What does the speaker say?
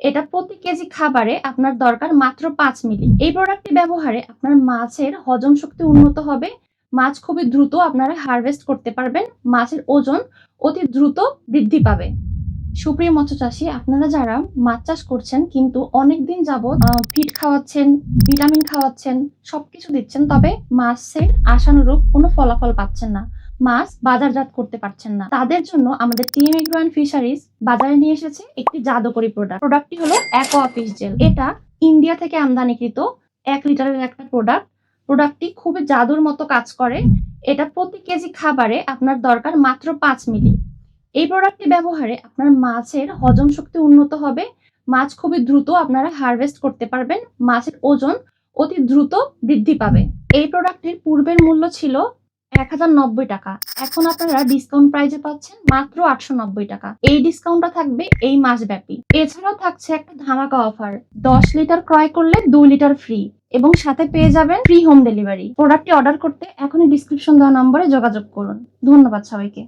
এটা প্রতি কেজি খাবারে আপনার দরকার মাত্র ৫ মিলি। এই প্রোডাক্টটি ব্যবহারে আপনার মাছের হজম শক্তি উন্নত হবে। মাছ খুবই দ্রুত আপনারা হারভেস্ট করতে পারবেন। মাছের ওজন অতি দ্রুত বৃদ্ধি পাবে। সুপ্রিয় মৎস্য চাষী, আপনারা যারা মাছ চাষ করছেন কিন্তু অনেকদিন যাবৎ ফিড খাওয়াচ্ছেন, ভিটামিন খাওয়াচ্ছেন, সবকিছু দিচ্ছেন, তবে মাছের আশানুরূপ কোনো ফলাফল পাচ্ছেন না, মাছ বাজারজাত করতে পারছেন না, তাদের জন্য আমাদের টিম এগ্রো অ্যান্ড ফিশারিজ বাজারে নিয়ে এসেছে একটি জাদুকরী প্রোডাক্ট। প্রোডাক্টটি হলো অ্যাকোয়া ফিশ জেল। এটা ইন্ডিয়া থেকে আমদানিকৃত ১ লিটারের একটা প্রোডাক্ট। প্রোডাক্টটি খুবই জাদুর মতো কাজ করে। এটা প্রতি কেজি খাবারে আপনার দরকার মাত্র ৫ মিলি। এই প্রোডাক্টটি ব্যবহারে আপনার মাছের হজম শক্তি উন্নত হবে। মাছ খুবই দ্রুত আপনারা হারভেস্ট করতে পারবেন। মাছের ওজন অতি দ্রুত বৃদ্ধি পাবে। এই প্রোডাক্টটির পূর্বের মূল্য ছিল ১,০৯০ টাকা। এখন আপনারা ডিসকাউন্ট প্রাইজে পাচ্ছেন মাত্র ৮৯০ টাকা। এই ডিসকাউন্টটা থাকবে এই মাসব্যাপী। এছাড়াও থাকছে একটা ধামাকা অফার। ১০ লিটার ক্রয় করলে ২ লিটার ফ্রি এবং সাথে পেয়ে যাবেন ফ্রি হোম ডেলিভারি। প্রোডাক্টটি অর্ডার করতে এখনই ডিসক্রিপশন দেওয়া নম্বরে যোগাযোগ করুন। ধন্যবাদ সবাইকে।